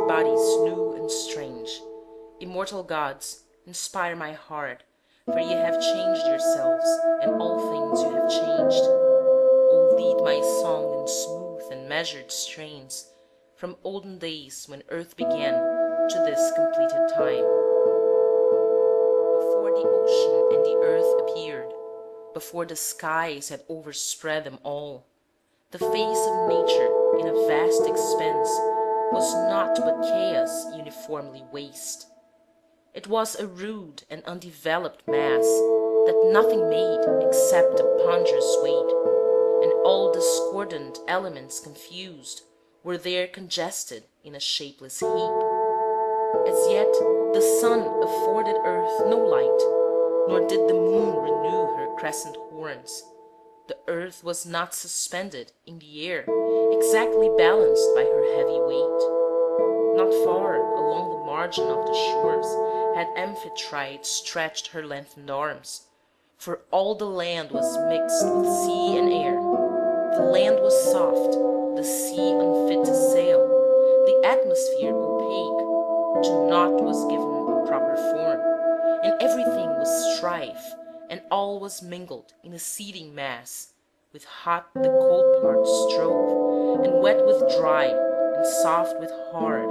bodies new and strange. Immortal gods, inspire my heart, for ye have changed yourselves, and all things you have changed. O lead my song in smooth and measured strains, from olden days when earth began to this completed time. Before the ocean and the earth appeared, before the skies had overspread them all, the face of nature in a vast expanse was naught but chaos uniformly waste. It was a rude and undeveloped mass that nothing made except a ponderous weight, and all discordant elements confused were there congested in a shapeless heap. As yet the sun afforded earth no light, nor did the moon renew her crescent horns. The earth was not suspended in the air, exactly balanced by her heavy weight. Not far along the margin of the shores had Amphitrite stretched her lengthened arms, for all the land was mixed with sea and air. The land was soft, the sea unfit to sail, the atmosphere opaque, to naught was given a proper form, and everything was strife, and all was mingled in a seething mass, with hot the cold part strove, and wet with dry, and soft with hard,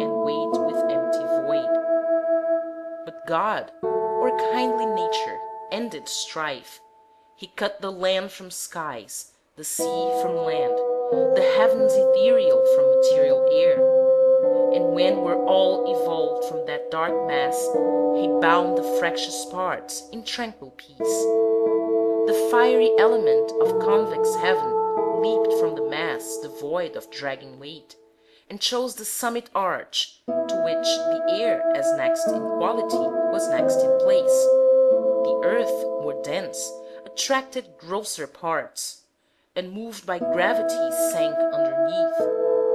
and weight with empty void. But God, or kindly nature, ended strife. He cut the land from skies, the sea from land, the heavens ethereal from material air. And when we're all evolved from that dark mass, he bound the fractious parts in tranquil peace. The fiery element of convex heaven leaped from the mass devoid of dragging weight, and chose the summit arch, to which the air, as next in quality, was next in place. The earth, more dense, attracted grosser parts, and moved by gravity sank underneath,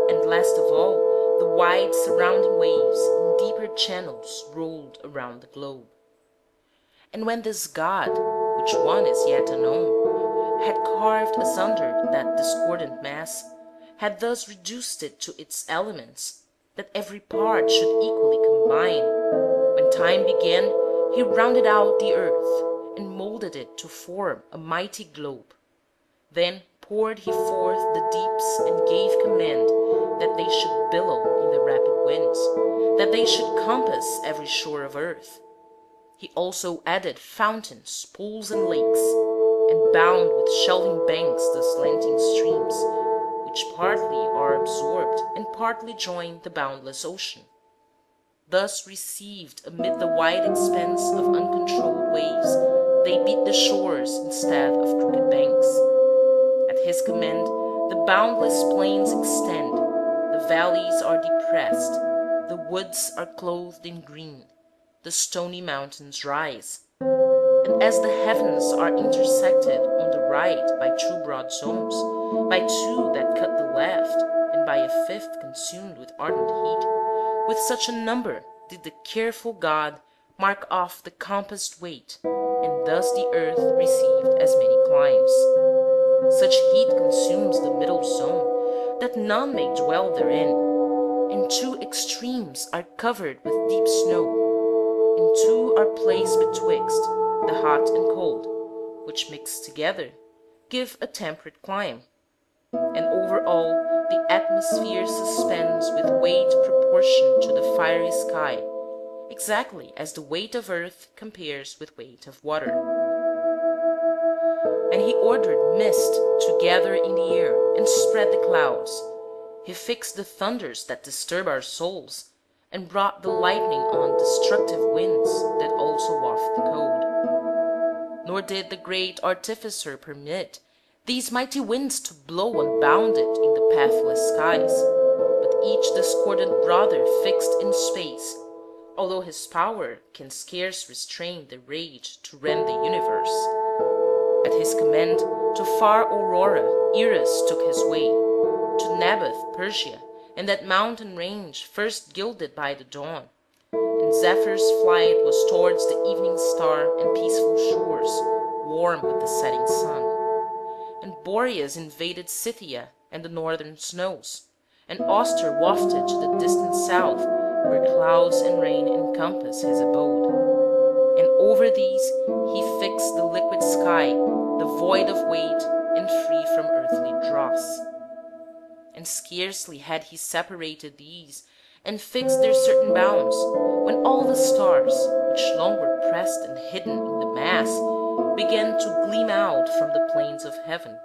and last of all, the wide surrounding waves in deeper channels rolled around the globe. And when this God, which one is yet unknown, had carved asunder that discordant mass, had thus reduced it to its elements, that every part should equally combine, when time began, he rounded out the earth, and moulded it to form a mighty globe. Then poured he forth the deeps, and gave command that they should billow in the rapid winds, that they should compass every shore of earth. He also added fountains, pools, and lakes, and bound with shelving banks the slanting streams, which partly are absorbed and partly join the boundless ocean. Thus received amid the wide expanse of uncontrolled waves, they beat the shores instead of crooked banks. At his command the boundless plains extend, the valleys are depressed, the woods are clothed in green, the stony mountains rise. And as the heavens are intersected on the right by two broad zones, by two that cut the left, and by a fifth consumed with ardent heat, with such a number did the careful God mark off the compassed weight, and thus the earth received as many climes. Such heat consumes the middle zone, that none may dwell therein, and two extremes are covered with deep snow, and two are placed betwixt, the hot and cold, which mixed together give a temperate clime. And over all the atmosphere suspends with weight proportioned to the fiery sky, exactly as the weight of earth compares with weight of water. And he ordered mist to gather in the air, and spread the clouds. He fixed the thunders that disturb our souls, and brought the lightning on destructive winds that also waft the cold. Nor did the great Artificer permit these mighty winds to blow unbounded in the pathless skies, but each discordant brother fixed in space, although his power can scarce restrain the rage to rend the universe. At his command to far Aurora Eris took his way, to Naboth, Persia, and that mountain range first gilded by the dawn, and Zephyr's flight was towards the evening star and peaceful shores, warm with the setting sun. And Boreas invaded Scythia and the northern snows, and austere wafted to the distant south, where clouds and rain encompass his abode. And over these he fixed the liquid sky, devoid of weight and free from earthly dross. And scarcely had he separated these and fixed their certain bounds, when all the stars, which long were pressed and hidden in the mass, began to gleam out from the plains of heaven,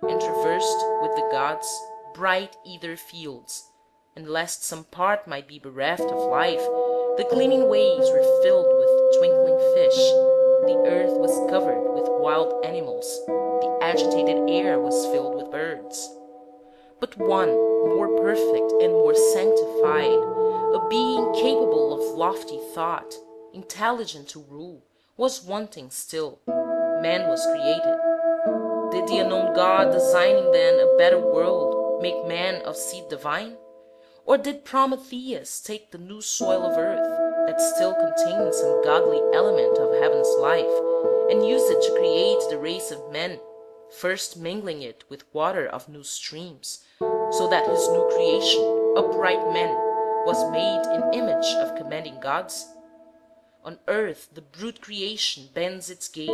and traversed with the gods bright ether fields, and lest some part might be bereft of life, the gleaming waves were filled with twinkling fish, the earth was covered with wild animals, the agitated air was filled with birds. But one, more perfect and more sanctified, a being capable of lofty thought, intelligent to rule, was wanting still. Man was created. Did the unknown God, designing then a better world, make man of seed divine? Or did Prometheus take the new soil of earth, that still contained some godly element of heaven's life, and use it to create the race of men, first mingling it with water of new streams, so that his new creation, upright men, was made in image of commanding gods? On earth the brute creation bends its gaze,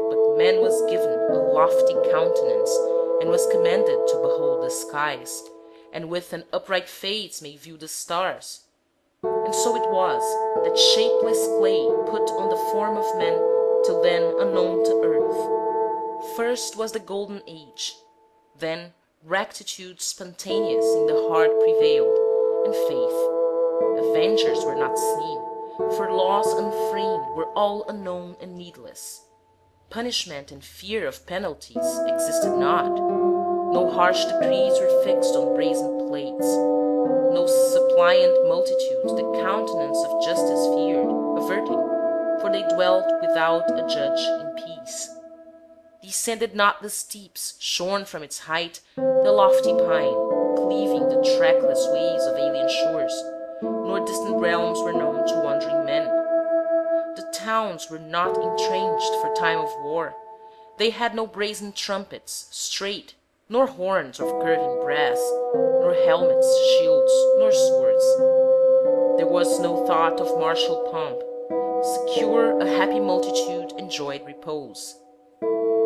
but man was given a lofty countenance, and was commanded to behold the skies, and with an upright face may view the stars. And so it was that shapeless clay put on the form of man, till then unknown to earth. First was the golden age, then rectitude spontaneous in the heart prevailed, and faith. Avengers were not seen, for laws unframed were all unknown and needless. Punishment and fear of penalties existed not. No harsh decrees were fixed on brazen plates. No suppliant multitudes the countenance of justice feared, averting, for they dwelt without a judge in peace. Descended not the steeps, shorn from its height, the lofty pine, cleaving the trackless ways of alien shores, nor distant realms were known to wandering men. The towns were not entrenched for time of war. They had no brazen trumpets, straight, nor horns of curving brass, nor helmets, shields, nor swords. There was no thought of martial pomp. Secure, a happy multitude enjoyed repose.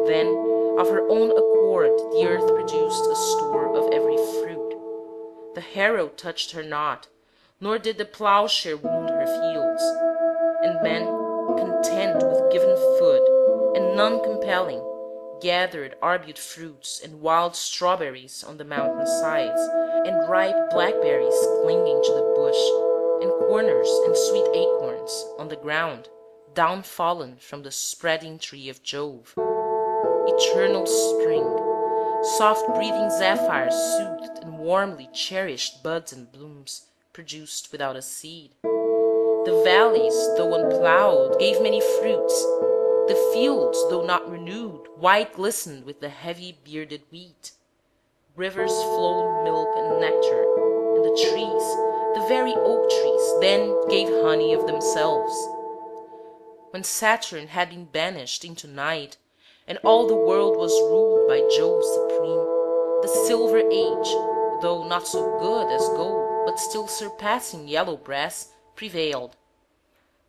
Then, of her own accord, the earth produced a store of every fruit. The harrow touched her not, nor did the plowshare wound her fields. And men, content with given food, and none compelling, gathered arbute fruits and wild strawberries on the mountain sides, and ripe blackberries clinging to the bush, and corners and sweet acorns on the ground, down fallen from the spreading tree of Jove. Eternal spring, soft-breathing zephyrs soothed and warmly cherished buds and blooms, produced without a seed. The valleys, though unplowed, gave many fruits. The fields, though not renewed, white glistened with the heavy bearded wheat. Rivers flowed milk and nectar, and the trees, the very oak trees, then gave honey of themselves. When Saturn had been banished into night, and all the world was ruled by Jove supreme, the Silver Age, though not so good as gold, but still surpassing yellow brass, prevailed.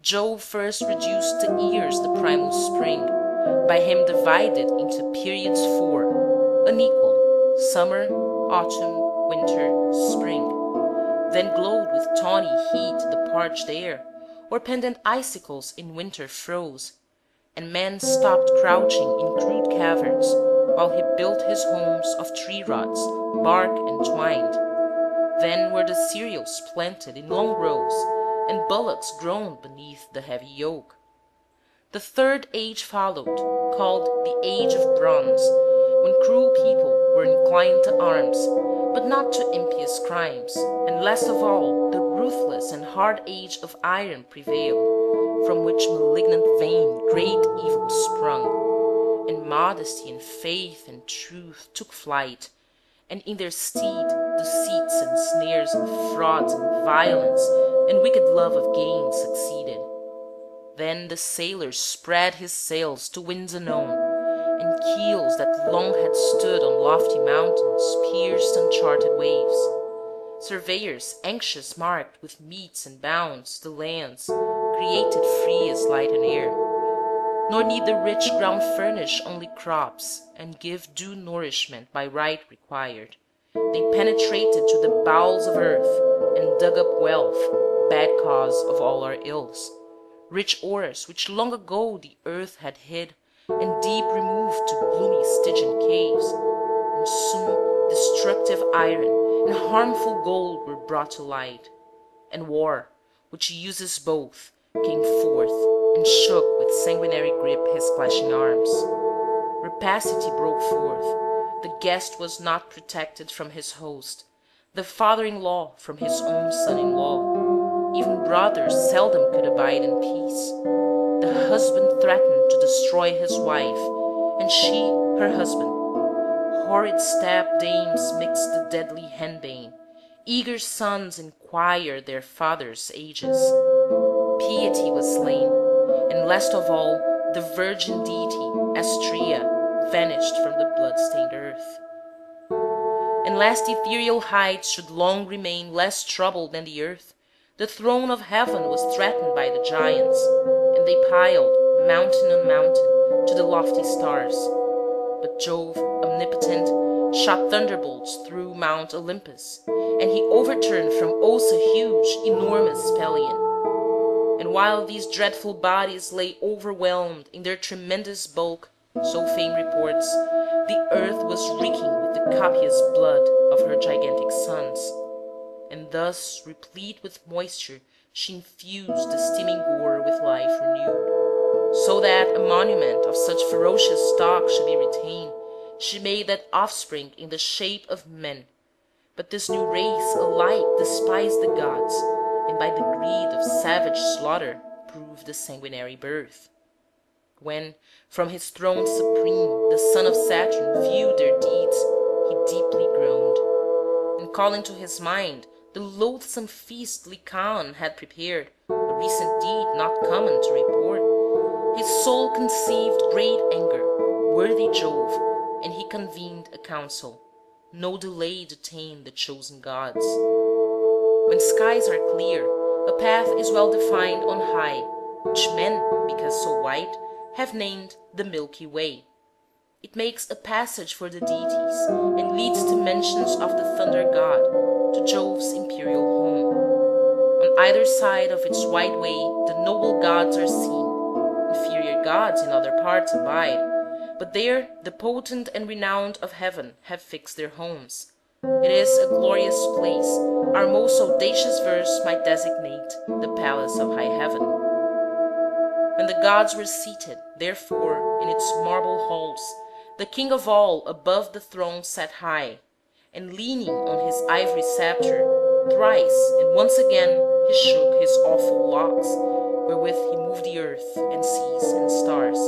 Jove first reduced to years the primal spring, by him divided into periods four, unequal, summer, autumn, winter, spring. Then glowed with tawny heat the parched air, or pendant icicles in winter froze, and man stopped crouching in crude caverns, while he built his homes of tree rods, bark entwined. Then were the cereals planted in long rows, and bullocks groaned beneath the heavy yoke. The third age followed, called the Age of Bronze, when cruel people were inclined to arms, but not to impious crimes, and last of all the ruthless and hard age of iron prevailed, from which malignant vein great evil sprung, and modesty and faith and truth took flight, and in their stead deceits and snares and frauds and violence and wicked love of gain succeeded. Then the sailor spread his sails to winds unknown, and keels that long had stood on lofty mountains pierced uncharted waves. Surveyors anxious marked with metes and bounds the lands, created free as light and air. Nor need the rich ground furnish only crops, and give due nourishment by right required. They penetrated to the bowels of earth, and dug up wealth, bad cause of all our ills. Rich ores which long ago the earth had hid, and deep removed to gloomy Stygian caves, and soon destructive iron and harmful gold were brought to light. And war, which uses both, came forth, and shook with sanguinary grip his clashing arms. Rapacity broke forth. The guest was not protected from his host, the father-in-law from his own son-in-law. Even brothers seldom could abide in peace. The husband threatened to destroy his wife, and she her husband. Horrid step-dames mixed the deadly henbane. Eager sons inquired their fathers' ages. Piety was slain, and last of all, the virgin deity, Astrea, vanished from the blood-stained earth. And lest ethereal heights should long remain less troubled than the earth, the throne of heaven was threatened by the giants, and they piled, mountain on mountain, to the lofty stars. But Jove, omnipotent, shot thunderbolts through Mount Olympus, and he overturned from Ossa huge, enormous Pelion. And while these dreadful bodies lay overwhelmed in their tremendous bulk, so fame reports, the earth was reeking with the copious blood of her gigantic sons. And thus, replete with moisture, she infused the steaming gore with life renewed. So that a monument of such ferocious stock should be retained, she made that offspring in the shape of men. But this new race alike despised the gods, and by the greed of savage slaughter proved the sanguinary birth. When, from his throne supreme, the son of Saturn viewed their deeds, he deeply groaned, and calling to his mind the loathsome feast Lycaon had prepared, a recent deed not common to report, his soul conceived great anger, worthy Jove, and he convened a council. No delay detained the chosen gods. When skies are clear, a path is well defined on high, which men, because so wide, have named the Milky Way. It makes a passage for the deities, and leads to mentions of the thunder god, to Jove's imperial home. On either side of its wide way the noble gods are seen. Inferior gods in other parts abide, but there the potent and renowned of heaven have fixed their homes. It is a glorious place. Our most audacious verse might designate the palace of high heaven. When the gods were seated, therefore, in its marble halls, the king of all above the throne sat high, and leaning on his ivory sceptre, thrice and once again he shook his awful locks, wherewith he moved the earth and seas and stars,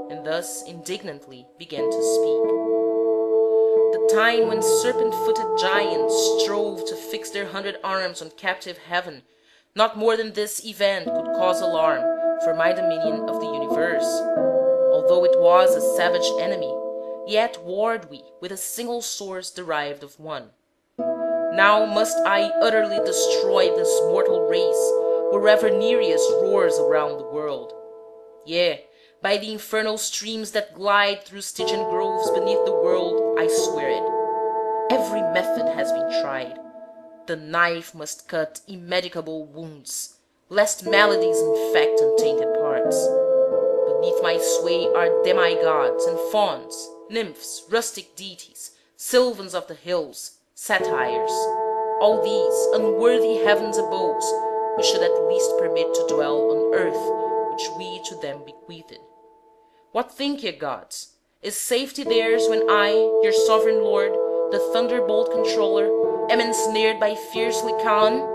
and thus indignantly began to speak. The time when serpent-footed giants strove to fix their 100 arms on captive heaven, not more than this event could cause alarm for my dominion of the universe. Although it was a savage enemy, yet warred we with a single source derived of one. Now must I utterly destroy this mortal race, wherever Nereus roars around the world. Yea, by the infernal streams that glide through Stygian groves beneath the world, I swear it. Every method has been tried. The knife must cut immedicable wounds, lest maladies infect untainted parts. Beneath my sway are demigods and fauns, nymphs, rustic deities, sylvans of the hills, satyrs. All these, unworthy heaven's abodes, we should at least permit to dwell on earth, which we to them bequeathed. What think ye, gods? Is safety theirs when I, your sovereign lord, the thunderbolt controller, am ensnared by fierce Lycaon?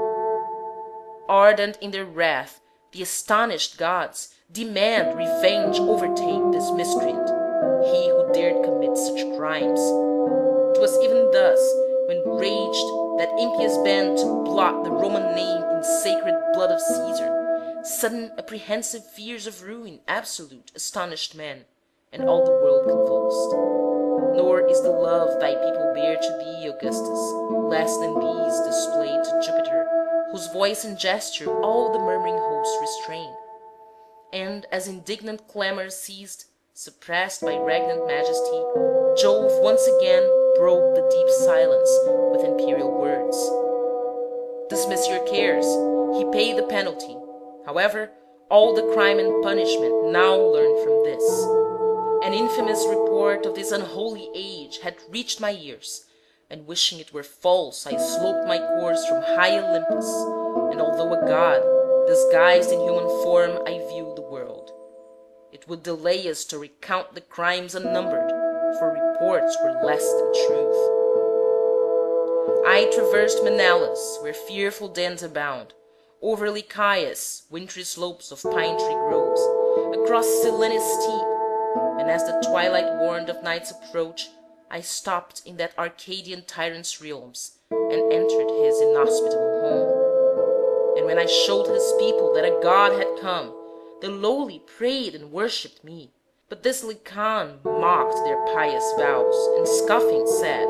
Ardent in their wrath, the astonished gods demand revenge overtake this miscreant, he who dared commit such crimes. It was even thus, when raged that impious band to blot the Roman name in sacred blood of Caesar, sudden apprehensive fears of ruin absolute astonished men, and all the world convulsed. Nor is the love thy people bear to thee, Augustus, less than these displayed to Jupiter, whose voice and gesture all the murmuring host restrained. And as indignant clamor ceased, suppressed by regnant majesty, Jove once again broke the deep silence with imperial words. Dismiss your cares, he paid the penalty. However, all the crime and punishment now learn from this. An infamous report of this unholy age had reached my ears, and wishing it were false, I sloped my course from high Olympus, and although a god, disguised in human form, I viewed the world. It would delay us to recount the crimes unnumbered, for reports were less than truth. I traversed Menelaus, where fearful dens abound, over Lycaon's wintry slopes of pine tree groves, across Celene's steep, and as the twilight warned of night's approach, I stopped in that Arcadian tyrant's realms, and entered his inhospitable home. And when I showed his people that a god had come, the lowly prayed and worshipped me, but this Lycaon mocked their pious vows, and scoffing said,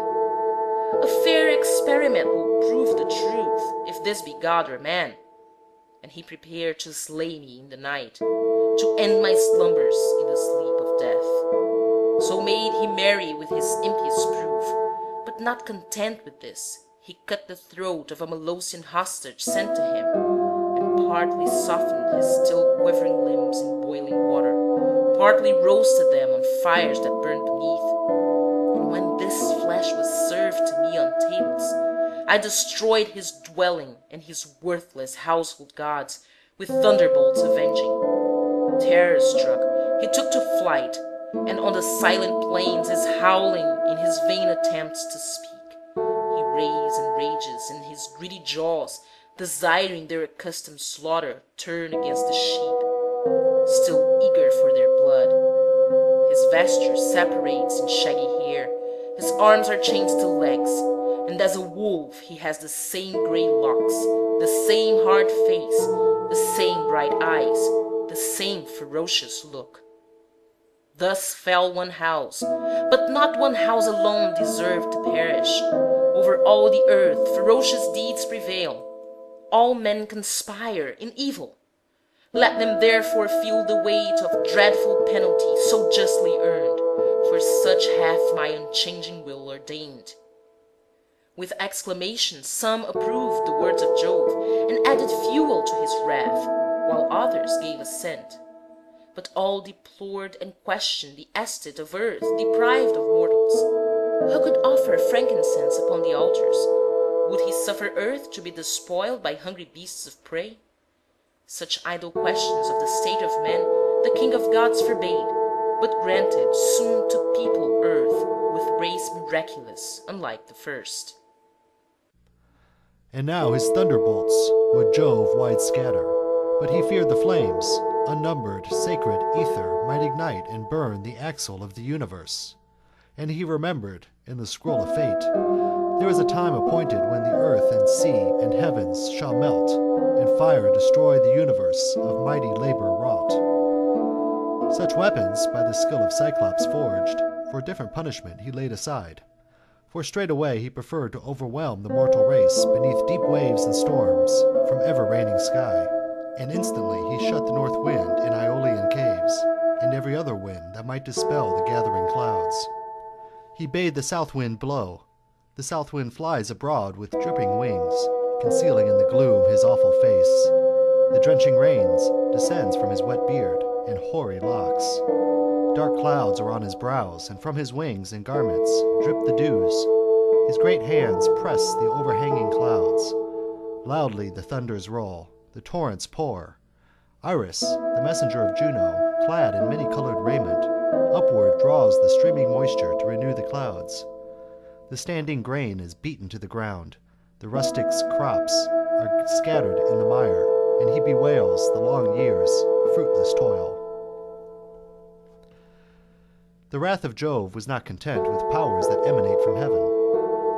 "A fair experiment will prove the truth, if this be god or man." And he prepared to slay me in the night, to end my slumbers in the sleep of death. So made he merry with his impious proof, but not content with this, he cut the throat of a Molossian hostage sent to him, and partly softened his still quivering limbs in boiling water, partly roasted them on fires that burned beneath. And when this flesh was served to me on tables, I destroyed his dwelling and his worthless household gods with thunderbolts avenging. Terror-struck, he took to flight, and on the silent plains is howling in his vain attempts to speak. He raves and rages, and his greedy jaws, desiring their accustomed slaughter, turn against the sheep, still eager for their blood. His vesture separates in shaggy hair, his arms are chained to legs, and as a wolf he has the same grey locks, the same hard face, the same bright eyes, the same ferocious look. Thus fell one house, but not one house alone deserved to perish. Over all the earth ferocious deeds prevail. All men conspire in evil. Let them therefore feel the weight of dreadful penalty so justly earned, for such hath my unchanging will ordained. With exclamations some approved the words of Jove, and added fuel to his wrath, while others gave assent. But all deplored and questioned the estate of earth deprived of mortals. Who could offer frankincense upon the altars? Would he suffer earth to be despoiled by hungry beasts of prey? Such idle questions of the state of men the king of gods forbade, but granted soon to people earth with race miraculous, unlike the first. And now his thunderbolts would Jove wide scatter, but he feared the flames, unnumbered, sacred ether might ignite and burn the axle of the universe. And he remembered, in the scroll of fate, there is a time appointed when the earth and sea and heavens shall melt, and fire destroy the universe of mighty labor wrought. Such weapons, by the skill of Cyclops forged, for different punishment he laid aside. For straightway he preferred to overwhelm the mortal race beneath deep waves and storms from ever-raining sky, and instantly he shut the north wind in Aeolian caves, and every other wind that might dispel the gathering clouds. He bade the south wind blow. The south wind flies abroad with dripping wings, concealing in the gloom his awful face. The drenching rains descends from his wet beard and hoary locks. Dark clouds are on his brows, and from his wings and garments drip the dews. His great hands press the overhanging clouds. Loudly the thunders roll, the torrents pour. Iris, the messenger of Juno, clad in many-colored raiment, upward draws the streaming moisture to renew the clouds. The standing grain is beaten to the ground. The rustic's crops are scattered in the mire, and he bewails the long years' fruitless toil. The wrath of Jove was not content with powers that emanate from heaven.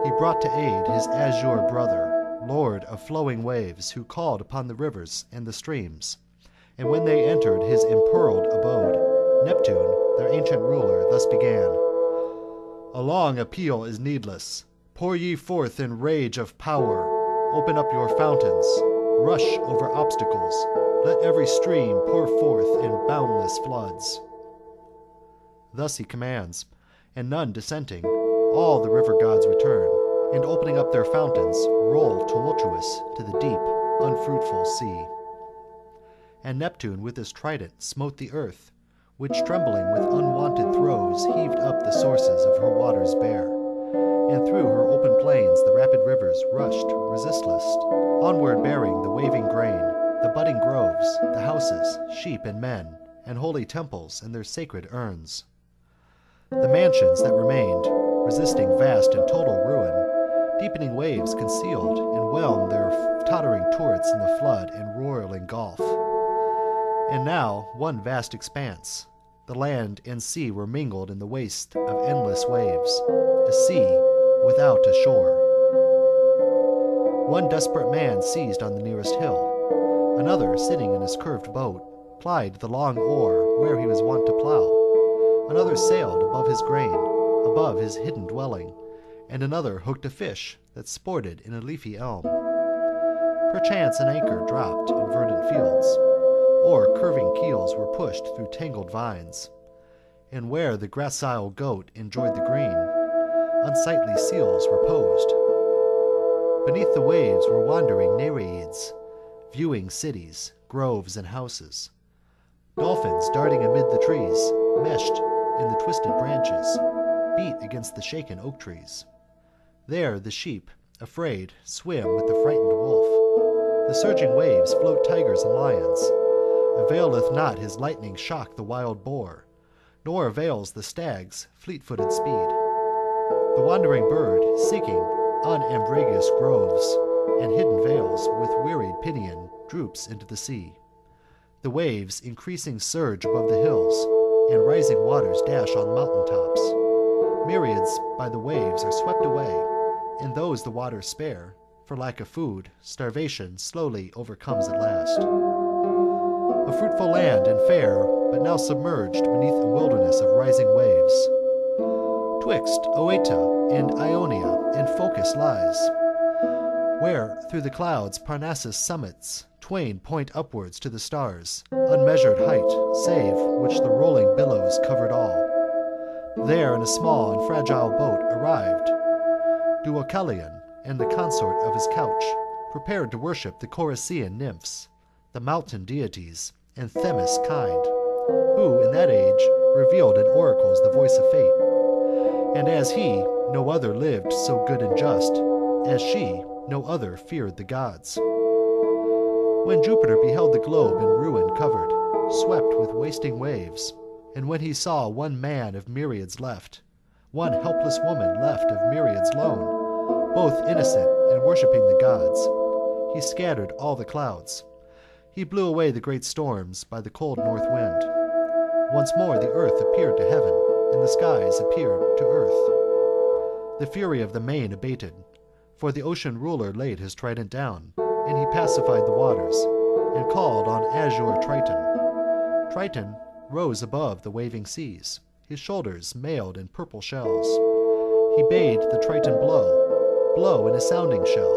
He brought to aid his azure brother, lord of flowing waves, who called upon the rivers and the streams. And when they entered his impearled abode, Neptune, their ancient ruler, thus began: "A long appeal is needless. pour ye forth in rage of power. Open up your fountains, rush over obstacles. Let every stream pour forth in boundless floods. Thus he commands, and none dissenting, all the river gods return, and opening up their fountains, roll tumultuous to the deep, unfruitful sea. And Neptune with his trident smote the earth, which trembling with unwonted throes heaved up the sources of her waters bare, and through her open plains the rapid rivers rushed resistless, onward bearing the waving grain, the budding groves, the houses, sheep and men, and holy temples and their sacred urns. The mansions that remained, resisting vast and total ruin, deepening waves concealed and whelmed their tottering turrets in the flood and roiling gulf. And now one vast expanse, the land and sea were mingled in the waste of endless waves, a sea without a shore. One desperate man seized on the nearest hill. Another, sitting in his curved boat, plied the long oar where he was wont to plow. Another sailed above his grain, above his hidden dwelling, and another hooked a fish that sported in a leafy elm. Perchance an anchor dropped in verdant fields, or curving keels were pushed through tangled vines. And where the gracile goat enjoyed the green, unsightly seals reposed. Beneath the waves were wandering Nereids, viewing cities, groves, and houses. Dolphins darting amid the trees, meshed in the twisted branches, beat against the shaken oak trees. There the sheep, afraid, swim with the frightened wolf. The surging waves float tigers and lions. Availeth not his lightning shock the wild boar, nor avails the stag's fleet-footed speed. The wandering bird, seeking unambrageous groves and hidden vales, with wearied pinion droops into the sea. The waves increasing surge above the hills, and rising waters dash on mountain tops. Myriads by the waves are swept away, and those the waters spare, for lack of food, starvation slowly overcomes at last. A fruitful land and fair, but now submerged beneath a wilderness of rising waves. Twixt Oeta and Ionia and Phocis lies, where through the clouds Parnassus summits twain point upwards to the stars, unmeasured height, save which the rolling billows covered all. There in a small and fragile boat arrived Deucalion and the consort of his couch, prepared to worship the Corycian nymphs, the mountain deities, and Themis kind, who in that age revealed in oracles the voice of fate. And as he, no other lived so good and just, as she, no other feared the gods. When Jupiter beheld the globe in ruin covered, swept with wasting waves, and when he saw one man of myriads left, one helpless woman left of myriads lone, both innocent and worshipping the gods, he scattered all the clouds. He blew away the great storms by the cold north wind. Once more the earth appeared to heaven, and the skies appeared to earth. The fury of the main abated, for the ocean ruler laid his trident down, and he pacified the waters, and called on azure Triton. Triton rose above the waving seas, his shoulders mailed in purple shells. He bade the Triton blow in a sounding shell,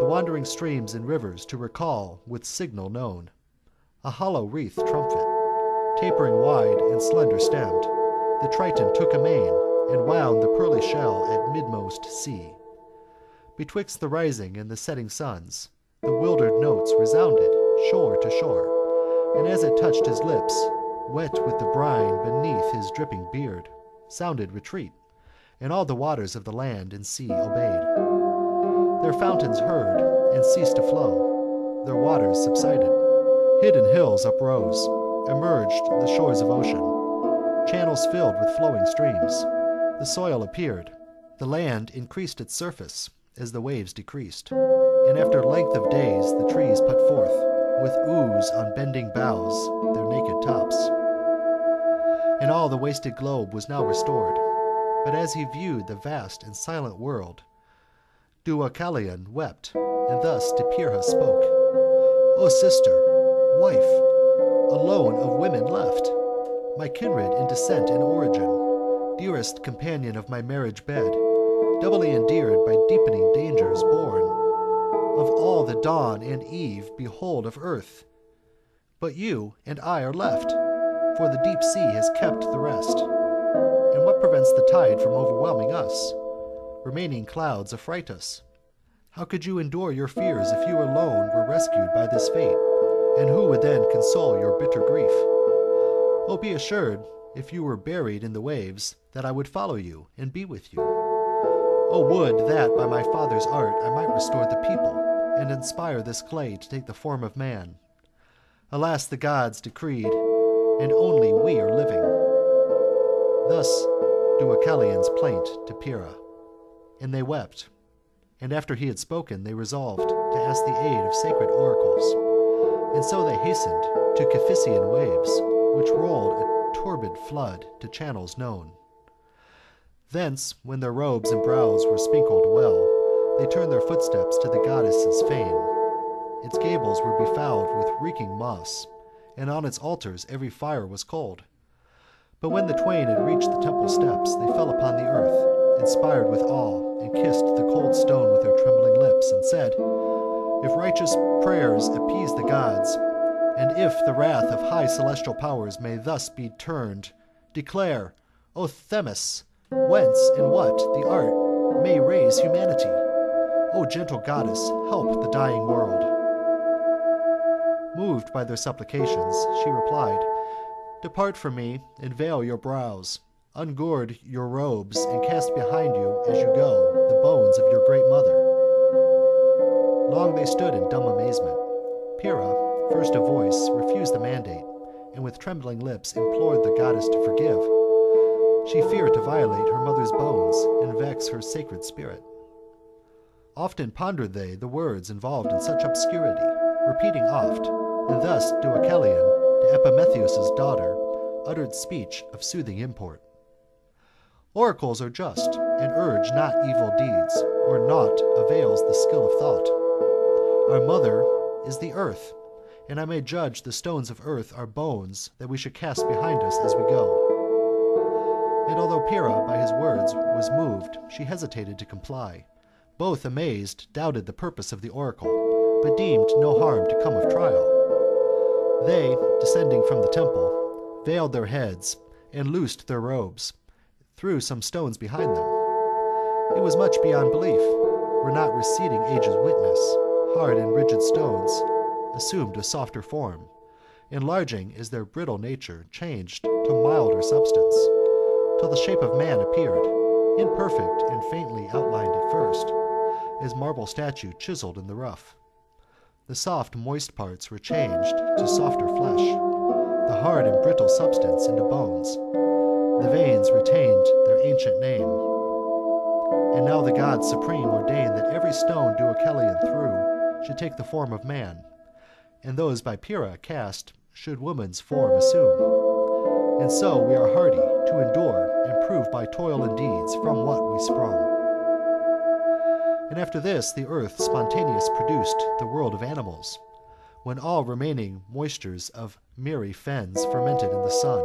the wandering streams and rivers to recall with signal known. A hollow wreath trumpet, tapering wide and slender stemmed, the Triton took amain, and wound the pearly shell at midmost sea. Betwixt the rising and the setting suns, the wildered notes resounded shore to shore, and as it touched his lips, wet with the brine beneath his dripping beard, sounded retreat, and all the waters of the land and sea obeyed. Their fountains heard, and ceased to flow. Their waters subsided. Hidden hills uprose, emerged the shores of ocean. Channels filled with flowing streams. The soil appeared. The land increased its surface as the waves decreased. And after length of days the trees put forth, with ooze on bending boughs, their naked tops. And all the wasted globe was now restored. But as he viewed the vast and silent world, Deucalion wept, and thus to Pyrrha spoke. O sister, wife, alone of women left, my kindred in descent and origin, dearest companion of my marriage bed, doubly endeared by deepening dangers born of all the dawn and eve behold of earth. But you and I are left, for the deep sea has kept the rest. And what prevents the tide from overwhelming us? Remaining clouds affright us. How could you endure your fears if you alone were rescued by this fate? And who would then console your bitter grief? Oh, be assured, if you were buried in the waves, that I would follow you and be with you. Oh, would that by my father's art I might restore the people, and inspire this clay to take the form of man. Alas, the gods decreed, and only we are living. Thus Deucalion's plaint to Pyrrha. And they wept, and after he had spoken, they resolved to ask the aid of sacred oracles. And so they hastened to Cephisian waves, which rolled a turbid flood to channels known. Thence, when their robes and brows were sprinkled well, they turned their footsteps to the goddess's fane. Its gables were befouled with reeking moss, and on its altars every fire was cold. But when the twain had reached the temple steps, they fell upon the earth, inspired with awe, and kissed the cold stone with their trembling lips, and said, If righteous prayers appease the gods, and if the wrath of high celestial powers may thus be turned, declare, O Themis, whence and what the art may raise humanity. O gentle goddess, help the dying world. Moved by their supplications, she replied, Depart from me, and veil your brows, ungird your robes, and cast behind you, as you go, the bones of your great mother. Long they stood in dumb amazement. Pyrrha, first of voice, refused the mandate, and with trembling lips implored the goddess to forgive. She feared to violate her mother's bones and vex her sacred spirit. Often pondered they the words involved in such obscurity, repeating oft, and thus Deucalion, to Epimetheus' daughter, uttered speech of soothing import. Oracles are just, and urge not evil deeds, or naught avails the skill of thought. Our mother is the earth, and I may judge the stones of earth are bones that we should cast behind us as we go. And although Pyrrha by his words was moved, she hesitated to comply. Both, amazed, doubted the purpose of the oracle, but deemed no harm to come of trial. They, descending from the temple, veiled their heads, and loosed their robes, threw some stones behind them. It was much beyond belief, were not receding ages witness. Hard and rigid stones assumed a softer form, enlarging as their brittle nature changed to milder substance, till the shape of man appeared, imperfect and faintly outlined at first, as marble statue chiseled in the rough. The soft, moist parts were changed to softer flesh, the hard and brittle substance into bones. The veins retained their ancient name. And now the gods supreme ordained that every stone Deucalion threw should take the form of man, and those by Pyrrha cast should woman's form assume. And so we are hardy to endure and prove by toil and deeds from what we sprung. And after this the earth spontaneous produced the world of animals, when all remaining moistures of miry fens fermented in the sun,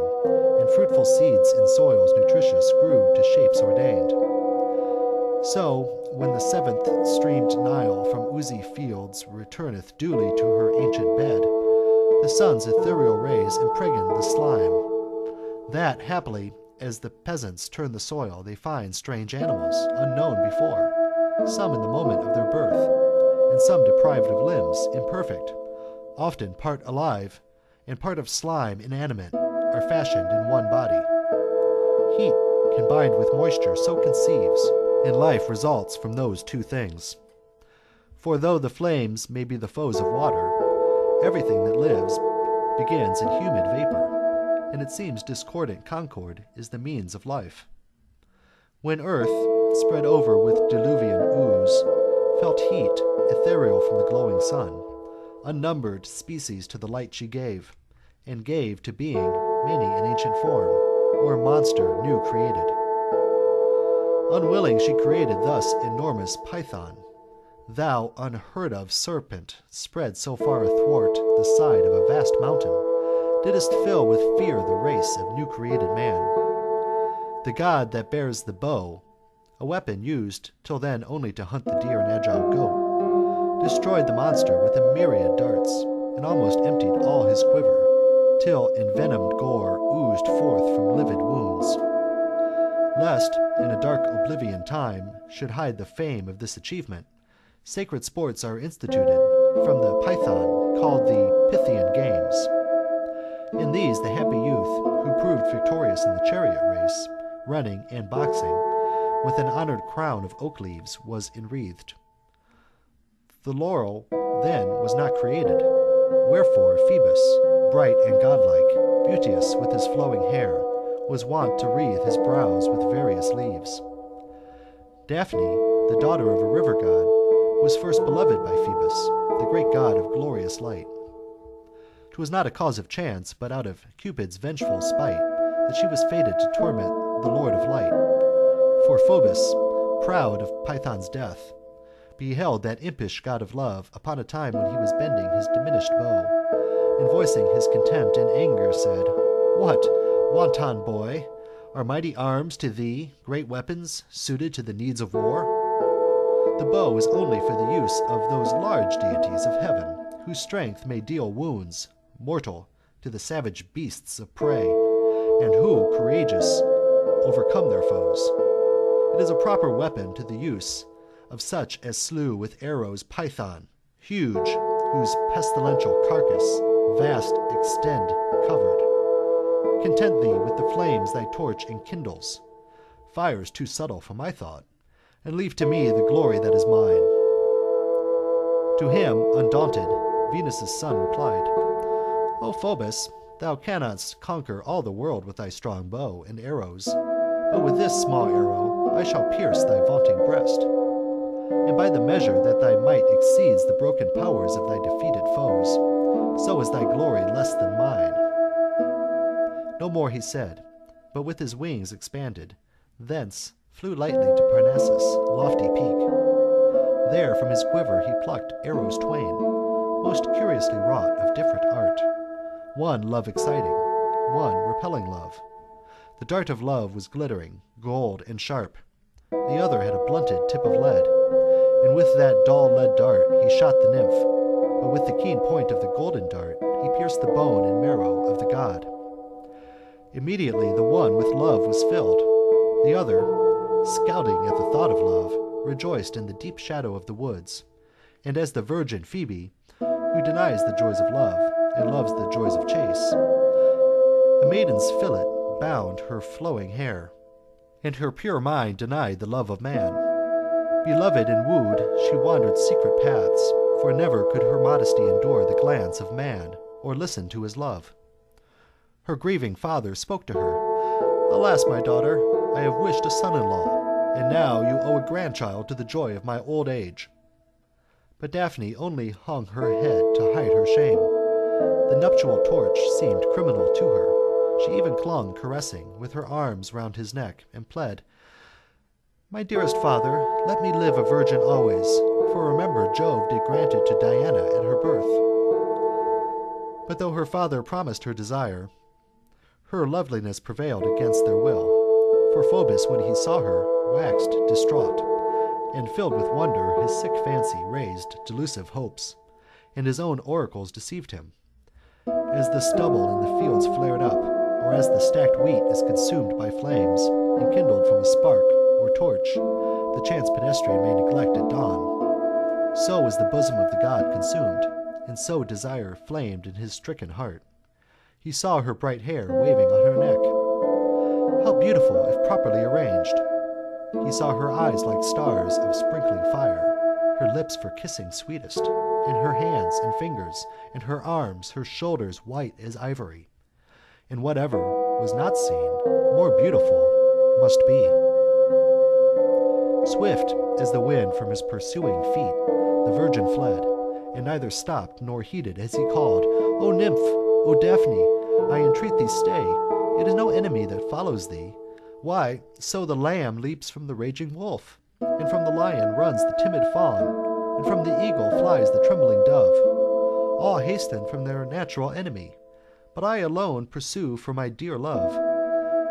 and fruitful seeds in soils nutritious grew to shapes ordained. So, when the seventh-streamed Nile from oozy fields returneth duly to her ancient bed, the sun's ethereal rays impregnate the slime, that, happily, as the peasants turn the soil, they find strange animals, unknown before, some in the moment of their birth, and some deprived of limbs, imperfect, often part alive, and part of slime inanimate, are fashioned in one body. Heat, combined with moisture, so conceives, and life results from those two things. For though the flames may be the foes of water, everything that lives begins in humid vapor, and it seems discordant concord is the means of life. When earth, spread over with diluvian ooze, felt heat ethereal from the glowing sun, unnumbered species to the light she gave, and gave to being many an ancient form, or monster new created. Unwilling she created thus enormous Phaethon, thou unheard of serpent, spread so far athwart the side of a vast mountain, didst fill with fear the race of new created man. The god that bears the bow, a weapon used till then only to hunt the deer and agile goat, destroyed the monster with a myriad darts, and almost emptied all his quiver, till envenomed gore oozed forth from livid wounds. Lest, in a dark oblivion time should hide the fame of this achievement, sacred sports are instituted from the Phaethon called the Pythian Games. In these the happy youth, who proved victorious in the chariot race, running, and boxing, with an honored crown of oak leaves was enwreathed. The laurel then was not created, wherefore Phoebus, bright and godlike, beauteous with his flowing hair, was wont to wreathe his brows with various leaves. Daphne, the daughter of a river god, was first beloved by Phoebus, the great god of glorious light. 'Twas not a cause of chance, but out of Cupid's vengeful spite, that she was fated to torment the Lord of Light. For Phoebus, proud of Phaethon's death, beheld that impish god of love upon a time when he was bending his diminished bow, and voicing his contempt and anger said, "What, wanton boy, are mighty arms to thee, great weapons suited to the needs of war? The bow is only for the use of those large deities of heaven, whose strength may deal wounds mortal to the savage beasts of prey, and who, courageous, overcome their foes. It is a proper weapon to the use of such as slew with arrows Phaethon, huge, whose pestilential carcass vast extend covered. Content thee with the flames thy torch enkindles, fires too subtle for my thought, and leave to me the glory that is mine." To him, undaunted, Venus' son replied, "O Phoebus, thou canst conquer all the world with thy strong bow and arrows, but with this small arrow I shall pierce thy vaunting breast. And by the measure that thy might exceeds the broken powers of thy defeated foes, so is thy glory less than mine." No more he said, but with his wings expanded, thence flew lightly to Parnassus' lofty peak. There from his quiver he plucked arrows twain, most curiously wrought of different art, one love exciting, one repelling love. The dart of love was glittering, gold and sharp. The other had a blunted tip of lead, and with that dull lead dart he shot the nymph, but with the keen point of the golden dart he pierced the bone and marrow of the god. Immediately the one with love was filled. The other, scouting at the thought of love, rejoiced in the deep shadow of the woods, and as the virgin Phoebe, who denies the joys of love and loves the joys of chase, a maiden's fillet bound her flowing hair, and her pure mind denied the love of man. Beloved and wooed, she wandered secret paths, for never could her modesty endure the glance of man or listen to his love. Her grieving father spoke to her, "Alas, my daughter, I have wished a son-in-law, and now you owe a grandchild to the joy of my old age." But Daphne only hung her head to hide her shame. The nuptial torch seemed criminal to her. She even clung, caressing, with her arms round his neck, and pled, "My dearest father, let me live a virgin always, for remember Jove did grant it to Diana at her birth." But though her father promised her desire, her loveliness prevailed against their will, for Phoebus, when he saw her, waxed distraught, and filled with wonder his sick fancy raised delusive hopes, and his own oracles deceived him. As the stubble in the fields flared up, or as the stacked wheat is consumed by flames, enkindled from a spark or torch the chance pedestrian may neglect at dawn, so was the bosom of the god consumed, and so desire flamed in his stricken heart. He saw her bright hair waving on her neck. How beautiful if properly arranged! He saw her eyes like stars of sprinkling fire, her lips for kissing sweetest, and her hands and fingers, and her arms, her shoulders white as ivory. And whatever was not seen, more beautiful must be. Swift as the wind from his pursuing feet, the virgin fled, and neither stopped nor heeded as he called, "O nymph, O Daphne, I entreat thee stay. It is no enemy that follows thee. Why, so the lamb leaps from the raging wolf, and from the lion runs the timid fawn, and from the eagle flies the trembling dove. All hasten from their natural enemy, but I alone pursue for my dear love.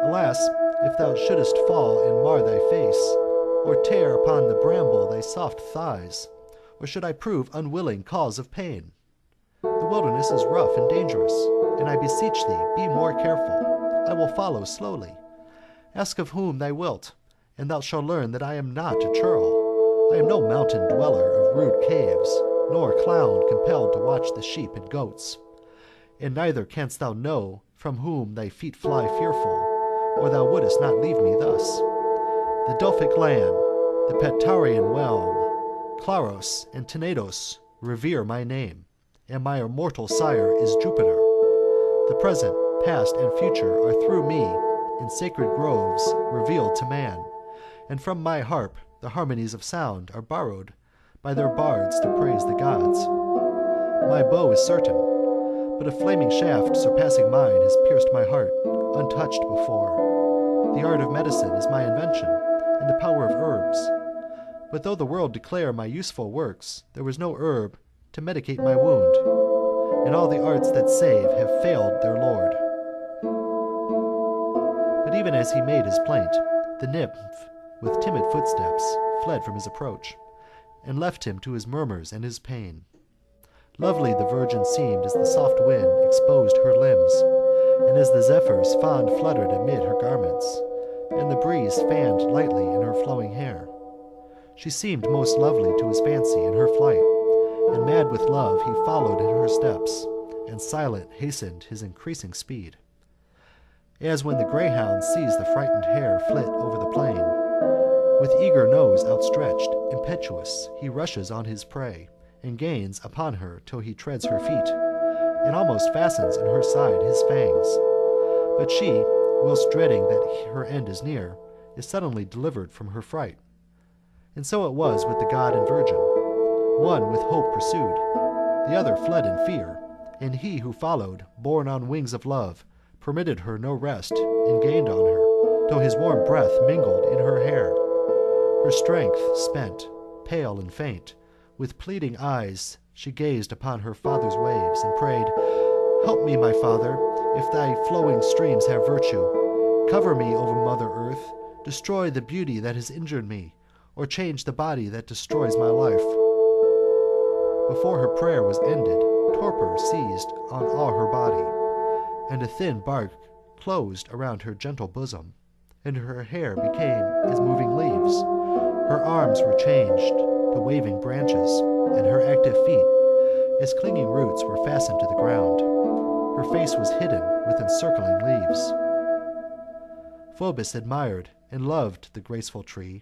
Alas, if thou shouldest fall and mar thy face, or tear upon the bramble thy soft thighs? Or should I prove unwilling cause of pain? The wilderness is rough and dangerous, and I beseech thee, be more careful. I will follow slowly. Ask of whom thou wilt, and thou shalt learn that I am not a churl. I am no mountain dweller of rude caves, nor clown compelled to watch the sheep and goats. And neither canst thou know from whom thy feet fly fearful, or thou wouldest not leave me thus. The Delphic land, the Petarian realm, Claros and Tenedos revere my name, and my immortal sire is Jupiter. The present, past, and future are through me in sacred groves revealed to man, and from my harp the harmonies of sound are borrowed by their bards to praise the gods. My bow is certain, but a flaming shaft surpassing mine has pierced my heart, untouched before. The art of medicine is my invention, and the power of herbs. But though the world declare my useful works, there was no herb to medicate my wound, and all the arts that save have failed their Lord. But even as he made his plaint, the nymph, with timid footsteps, fled from his approach, and left him to his murmurs and his pain. Lovely the virgin seemed as the soft wind exposed her limbs, and as the zephyrs fond fluttered amid her garments, and the breeze fanned lightly in her flowing hair. She seemed most lovely to his fancy in her flight, and mad with love he followed in her steps, and silent hastened his increasing speed. As when the greyhound sees the frightened hare flit over the plain, with eager nose outstretched, impetuous, he rushes on his prey, and gains upon her till he treads her feet, and almost fastens in her side his fangs. But she, whilst dreading that her end is near, is suddenly delivered from her fright. And so it was with the god and virgin. One with hope pursued, the other fled in fear, and he who followed, borne on wings of love, permitted her no rest, and gained on her, till his warm breath mingled in her hair. Her strength spent, pale and faint, with pleading eyes she gazed upon her father's waves, and prayed, Help me, my father, if thy flowing streams have virtue. Cover me, over Mother Earth, destroy the beauty that has injured me, or change the body that destroys my life. Before her prayer was ended, torpor seized on all her body, and a thin bark closed around her gentle bosom, and her hair became as moving leaves. Her arms were changed to waving branches, and her active feet as clinging roots were fastened to the ground. Her face was hidden with encircling leaves. Phoebus admired and loved the graceful tree,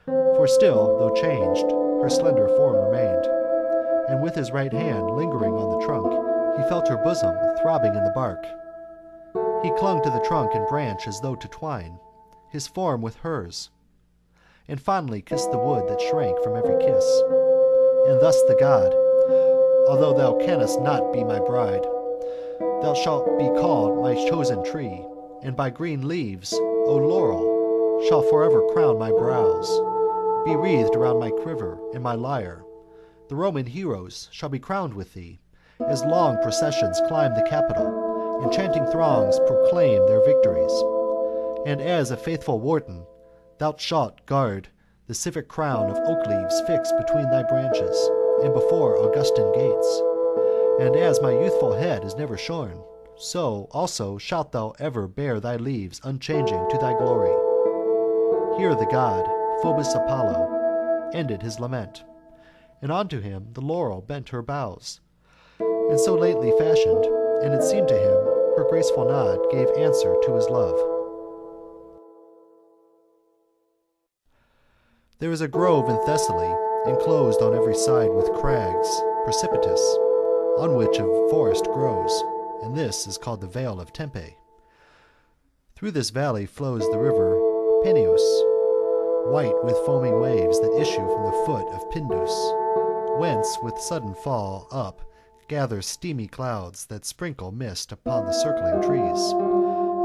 for still, though changed, her slender form remained, and with his right hand lingering on the trunk, he felt her bosom throbbing in the bark. He clung to the trunk and branch as though to twine, his form with hers, and fondly kissed the wood that shrank from every kiss. And thus the god, Although thou canst not be my bride, thou shalt be called my chosen tree, and by green leaves, O laurel, shall forever crown my brows, be wreathed around my quiver and my lyre. The Roman heroes shall be crowned with thee, as long processions climb the Capitol, and chanting throngs proclaim their victories. And as a faithful warden, thou shalt guard the civic crown of oak leaves fixed between thy branches, and before Augustan gates. And as my youthful head is never shorn, so also shalt thou ever bear thy leaves unchanging to thy glory. Here the god, Phoebus Apollo, ended his lament, and unto him the laurel bent her boughs, and so lately fashioned, and it seemed to him her graceful nod gave answer to his love. There is a grove in Thessaly, enclosed on every side with crags, precipitous, on which a forest grows, and this is called the Vale of Tempe. Through this valley flows the river Peneus, white with foaming waves that issue from the foot of Pindus, whence with sudden fall up gather steamy clouds that sprinkle mist upon the circling trees,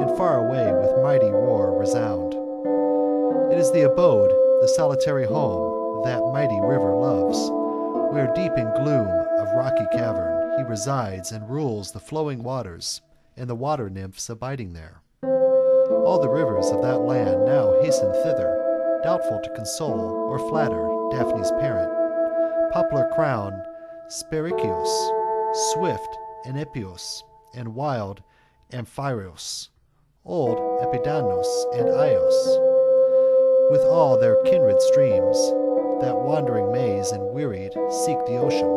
and far away with mighty roar resound. It is the abode, the solitary home that mighty river loves, where deep in gloom of rocky cavern he resides and rules the flowing waters and the water nymphs abiding there. All the rivers of that land now hasten thither, doubtful to console or flatter Daphne's parent, poplar crown Spericios, swift Enipios, and wild Amphiros, old Epidanos and Ios, with all their kindred streams, that wandering maze and wearied seek the ocean.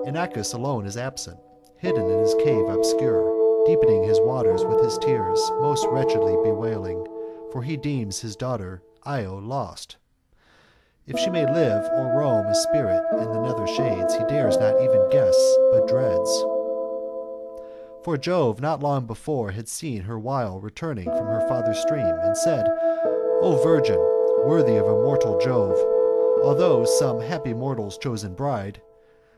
Inachus alone is absent, hidden in his cave obscure, deepening his waters with his tears, most wretchedly bewailing, for he deems his daughter Io lost. If she may live or roam a spirit in the nether shades, he dares not even guess, but dreads. For Jove not long before had seen her while returning from her father's stream, and said, O virgin, worthy of immortal Jove, although some happy mortal's chosen bride,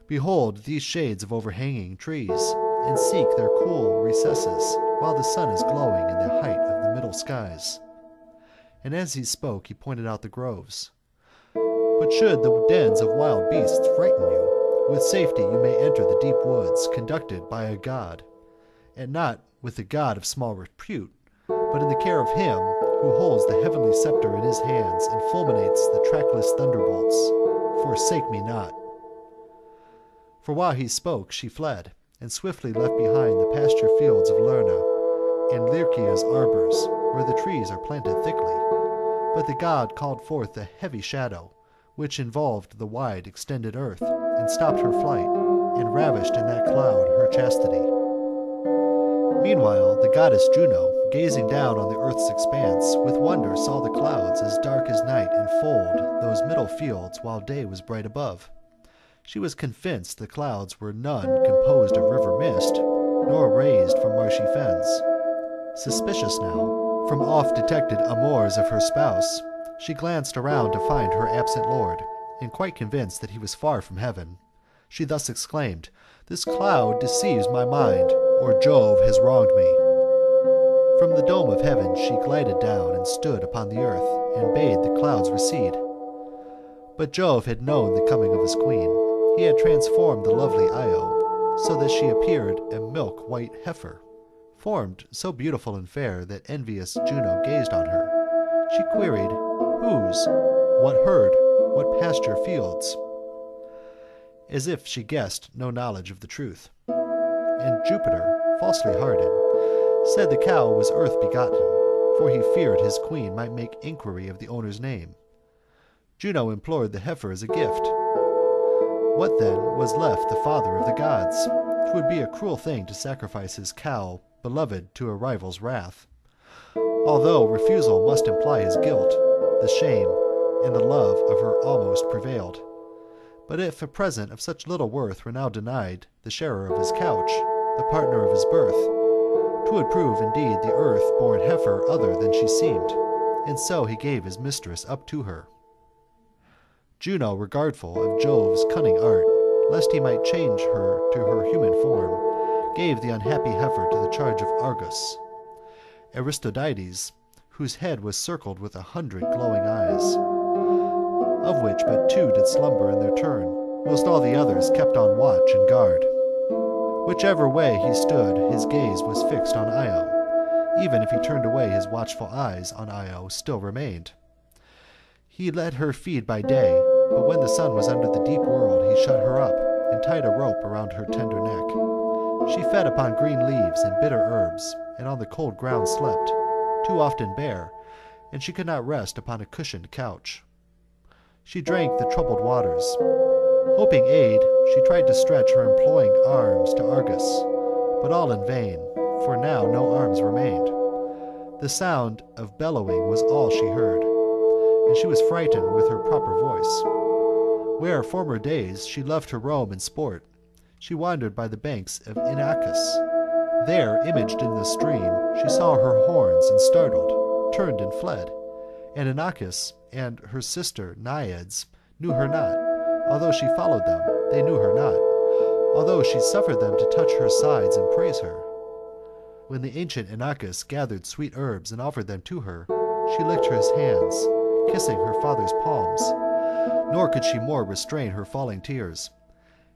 behold these shades of overhanging trees, and seek their cool recesses, while the sun is glowing in the height of the middle skies. And as he spoke, he pointed out the groves. But should the dens of wild beasts frighten you, with safety you may enter the deep woods, conducted by a god, and not with the god of small repute, but in the care of him who holds the heavenly scepter in his hands and fulminates the trackless thunderbolts. Forsake me not. For while he spoke, she fled, and swiftly left behind the pasture fields of Lerna and Lycaon's arbors, where the trees are planted thickly. But the god called forth a heavy shadow, which involved the wide extended earth, and stopped her flight, and ravished in that cloud her chastity. Meanwhile, the goddess Juno, gazing down on the earth's expanse, with wonder saw the clouds as dark as night enfold those middle fields, while day was bright above. She was convinced the clouds were none composed of river mist, nor raised from marshy fens. Suspicious now, from oft-detected amours of her spouse, she glanced around to find her absent lord, and quite convinced that he was far from heaven, she thus exclaimed, This cloud deceives my mind, or Jove has wronged me. From the dome of heaven she glided down and stood upon the earth, and bade the clouds recede. But Jove had known the coming of his queen. He had transformed the lovely Io, so that she appeared a milk-white heifer, formed so beautiful and fair that envious Juno gazed on her. She queried, Whose? What herd? What pasture fields? As if she guessed no knowledge of the truth. And Jupiter, falsely hearted, said the cow was earth-begotten, for he feared his queen might make inquiry of the owner's name. Juno implored the heifer as a gift. What then was left the father of the gods? 'Twould be a cruel thing to sacrifice his cow, beloved, to a rival's wrath. Although refusal must imply his guilt, the shame, and the love of her almost prevailed. But if a present of such little worth were now denied the sharer of his couch, the partner of his birth, 'twould prove indeed the earth-born heifer other than she seemed, and so he gave his mistress up to her. Juno, regardful of Jove's cunning art, lest he might change her to her human form, gave the unhappy heifer to the charge of Argus, Aristoides, whose head was circled with 100 glowing eyes, of which but 2 did slumber in their turn, whilst all the others kept on watch and guard. Whichever way he stood, his gaze was fixed on Io. Even if he turned away, his watchful eyes on Io still remained. He let her feed by day, but when the sun was under the deep world, he shut her up, and tied a rope around her tender neck. She fed upon green leaves and bitter herbs, and on the cold ground slept, too often bare, and she could not rest upon a cushioned couch. She drank the troubled waters. Hoping aid, she tried to stretch her imploring arms to Argus, but all in vain, for now no arms remained. The sound of bellowing was all she heard, and she was frightened with her proper voice. Where former days she loved to roam and sport, she wandered by the banks of Inachus. There, imaged in the stream, she saw her horns, and startled, turned and fled. And Inachus and her sister Naiads knew her not. Although she followed them, they knew her not, although she suffered them to touch her sides and praise her. When the ancient Inachus gathered sweet herbs and offered them to her, she licked his hands, kissing her father's palms, nor could she more restrain her falling tears.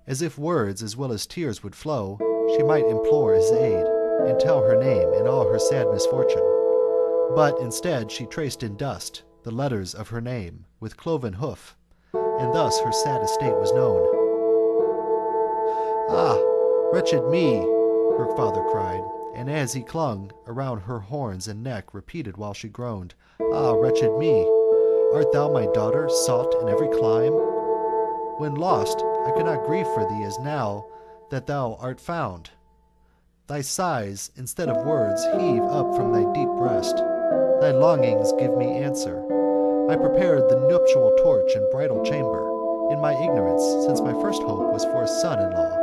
As if words as well as tears would flow, she might implore his aid, and tell her name and all her sad misfortune. But instead she traced in dust, the letters of her name with cloven hoof, and thus her sad estate was known. "Ah, wretched me!" her father cried, and as he clung around her horns and neck, repeated while she groaned, "Ah, wretched me! Art thou my daughter, sought in every clime? When lost, I could not grieve for thee as now that thou art found. Thy sighs, instead of words, heave up from thy deep breast. Thy longings give me answer. I prepared the nuptial torch and bridal chamber, in my ignorance, since my first hope was for a son-in-law,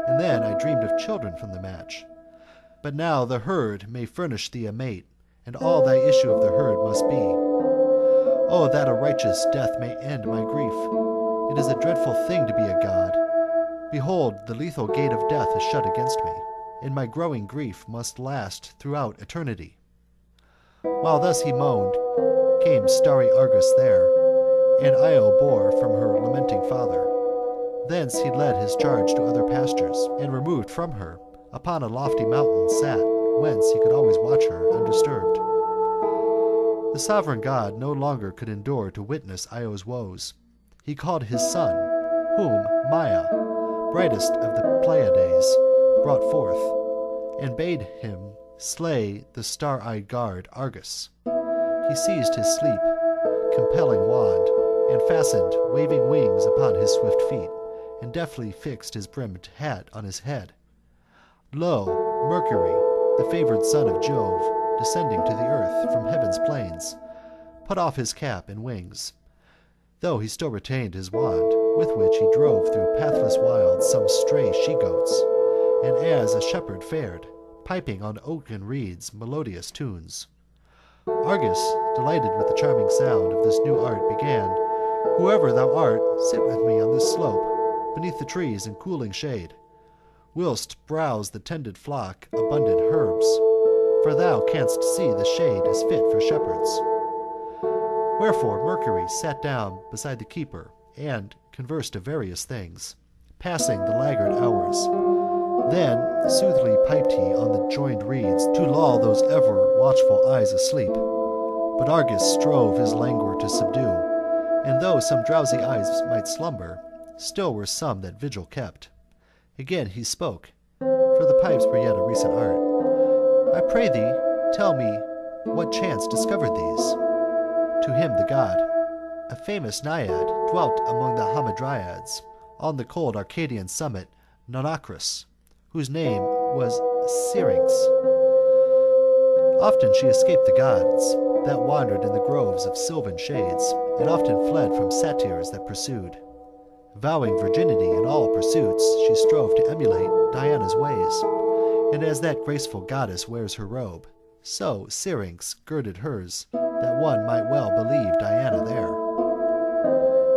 and then I dreamed of children from the match. But now the herd may furnish thee a mate, and all thy issue of the herd must be. Oh, that a righteous death may end my grief! It is a dreadful thing to be a god. Behold, the lethal gate of death is shut against me, and my growing grief must last throughout eternity." While thus he moaned, came starry Argus there, and Io bore from her lamenting father. Thence he led his charge to other pastures, and removed from her, upon a lofty mountain sat, whence he could always watch her undisturbed. The sovereign god no longer could endure to witness Io's woes. He called his son, whom Maia, brightest of the Pleiades, brought forth, and bade him slay the star-eyed guard Argus. He seized his sleep, compelling wand, and fastened waving wings upon his swift feet, and deftly fixed his brimmed hat on his head. Lo, Mercury, the favored son of Jove, descending to the earth from heaven's plains, put off his cap and wings, though he still retained his wand, with which he drove through pathless wilds some stray she-goats, and as a shepherd fared, piping on oaken reeds melodious tunes. Argus, delighted with the charming sound of this new art, began, "Whoever thou art, sit with me on this slope, beneath the trees in cooling shade, whilst browse the tended flock abundant herbs, for thou canst see the shade is fit for shepherds." Wherefore Mercury sat down beside the keeper, and conversed of various things, passing the laggard hours. Then soothly piped he on the joined reeds, to lull those ever watchful eyes asleep. But Argus strove his languor to subdue, and though some drowsy eyes might slumber, still were some that vigil kept. Again he spoke, for the pipes were yet a recent art. "I pray thee, tell me what chance discovered these." To him the god, "A famous naiad dwelt among the Hamadryads, on the cold Arcadian summit Nonacris, whose name was Syrinx. Often she escaped the gods that wandered in the groves of sylvan shades, and often fled from satyrs that pursued. Vowing virginity in all pursuits, she strove to emulate Diana's ways, and as that graceful goddess wears her robe, so Syrinx girded hers, that one might well believe Diana there.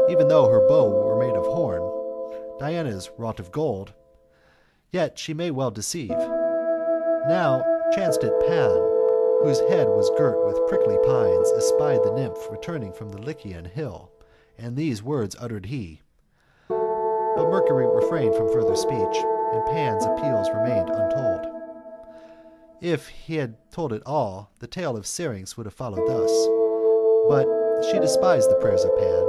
Even though her bow were made of horn, Diana's wrought of gold, yet she may well deceive. Now chanced it Pan, whose head was girt with prickly pines, espied the nymph returning from the Lycaon hill, and these words uttered he. But Mercury refrained from further speech, and Pan's appeals remained untold. If he had told it all, the tale of Syrinx would have followed thus. But she despised the prayers of Pan,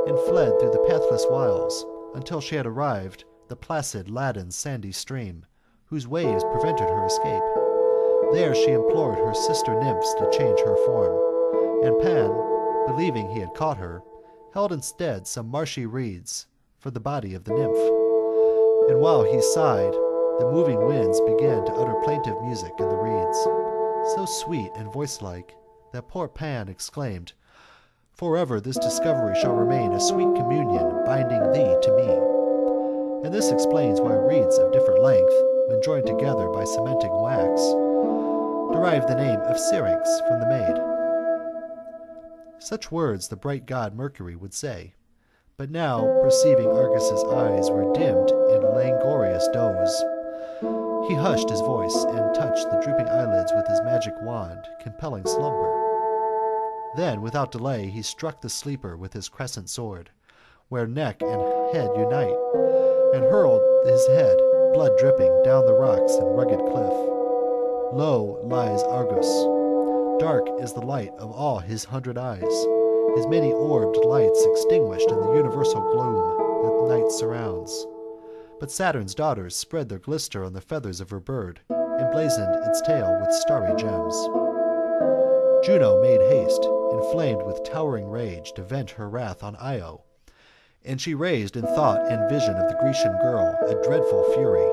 and fled through the pathless wilds, until she had arrived the placid Ladon's sandy stream, whose waves prevented her escape. There she implored her sister nymphs to change her form, and Pan, believing he had caught her, held instead some marshy reeds for the body of the nymph. And while he sighed, the moving winds began to utter plaintive music in the reeds, so sweet and voice-like that poor Pan exclaimed, "Forever this discovery shall remain a sweet communion binding thee to me." And this explains why reeds of different length, when joined together by cementing wax, derive the name of Syrinx from the maid. Such words the bright god Mercury would say, but now, perceiving Argus's eyes were dimmed in languorous doze, he hushed his voice and touched the drooping eyelids with his magic wand, compelling slumber. Then, without delay, he struck the sleeper with his crescent sword, where neck and head unite, and hurled his head, blood dripping, down the rocks and rugged cliff. Low lies Argus. Dark is the light of all his 100 eyes, his many orbed lights extinguished in the universal gloom that night surrounds. But Saturn's daughters spread their glister on the feathers of her bird, emblazoned its tail with starry gems. Juno made haste, inflamed with towering rage, to vent her wrath on Io, and she raised in thought and vision of the Grecian girl a dreadful fury.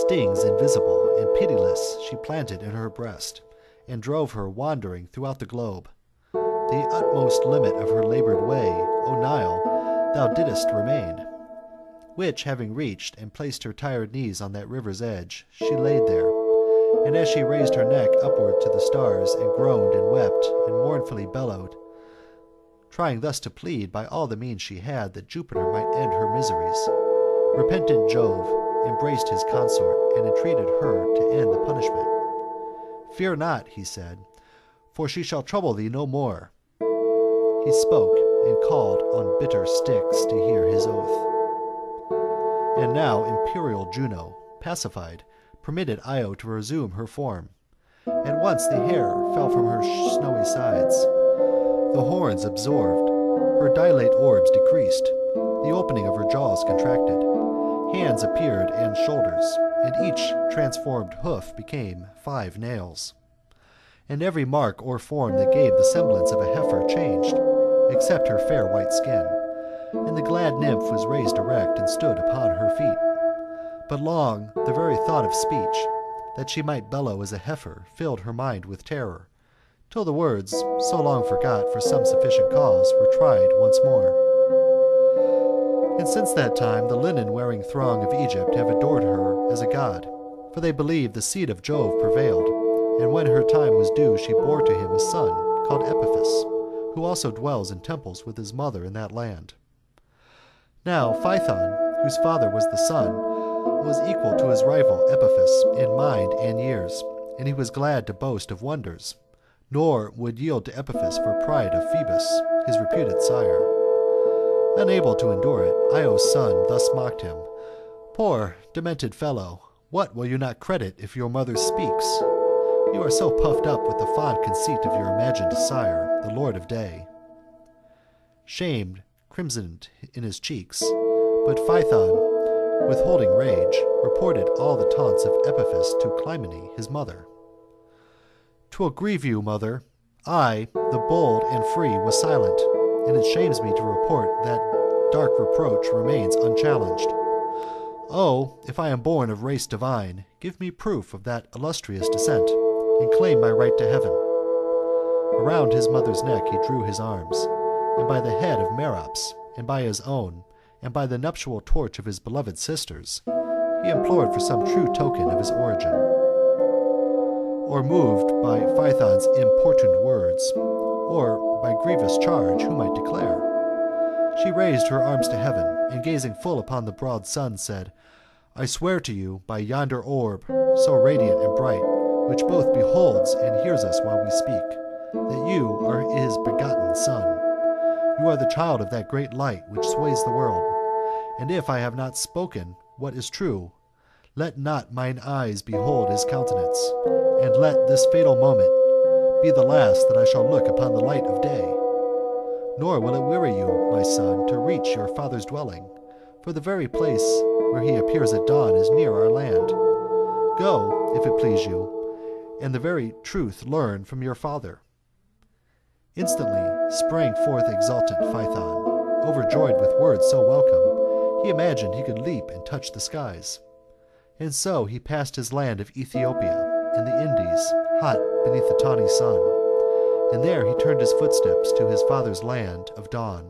Stings invisible and pitiless she planted in her breast, and drove her wandering throughout the globe. The utmost limit of her labored way, O Nile, thou didst remain, which, having reached and placed her tired knees on that river's edge, she laid there, and as she raised her neck upward to the stars, and groaned and wept, and mournfully bellowed, trying thus to plead by all the means she had that Jupiter might end her miseries, repentant Jove embraced his consort, and entreated her to end the punishment. Fear not, he said, for she shall trouble thee no more. He spoke, and called on bitter Styx to hear his oath. And now imperial Juno, pacified, permitted Io to resume her form. At once the hair fell from her snowy sides. The horns absorbed, her dilate orbs decreased, the opening of her jaws contracted. Hands appeared and shoulders, and each transformed hoof became 5 nails. And every mark or form that gave the semblance of a heifer changed, except her fair white skin. And the glad nymph was raised erect and stood upon her feet. But long the very thought of speech, that she might bellow as a heifer, filled her mind with terror, till the words, so long forgot for some sufficient cause, were tried once more. And since that time the linen-wearing throng of Egypt have adored her as a god, for they believed the seed of Jove prevailed, and when her time was due she bore to him a son called Epiphus, who also dwells in temples with his mother in that land. Now Phaethon, whose father was the sun, was equal to his rival Epiphus in mind and years, and he was glad to boast of wonders, nor would yield to Epiphus for pride of Phoebus, his reputed sire. Unable to endure it, Io's son thus mocked him. Poor, demented fellow, what will you not credit if your mother speaks? You are so puffed up with the fond conceit of your imagined sire, the Lord of Day. Shamed, crimsoned in his cheeks, but Phaethon, withholding rage, reported all the taunts of Epiphus to Clymene, his mother. 'Twill grieve you, mother. I, the bold and free, was silent, and it shames me to report that dark reproach remains unchallenged. Oh, if I am born of race divine, give me proof of that illustrious descent, and claim my right to heaven. Around his mother's neck he drew his arms, and by the head of Merops, and by his own, and by the nuptial torch of his beloved sisters, he implored for some true token of his origin. Or moved by Phaethon's importuned words, or by grievous charge, who might declare? She raised her arms to heaven, and gazing full upon the broad sun, said, I swear to you by yonder orb, so radiant and bright, which both beholds and hears us while we speak, that you are his begotten son. You are the child of that great light which sways the world, and if I have not spoken what is true, let not mine eyes behold his countenance, and let this fatal moment be the last that I shall look upon the light of day. Nor will it weary you, my son, to reach your father's dwelling, for the very place where he appears at dawn is near our land. Go, if it please you, and the very truth learn from your father. Instantly sprang forth exultant Phaethon, overjoyed with words so welcome, he imagined he could leap and touch the skies. And so he passed his land of Ethiopia, and the Indies, hot beneath the tawny sun, and there he turned his footsteps to his father's land of dawn.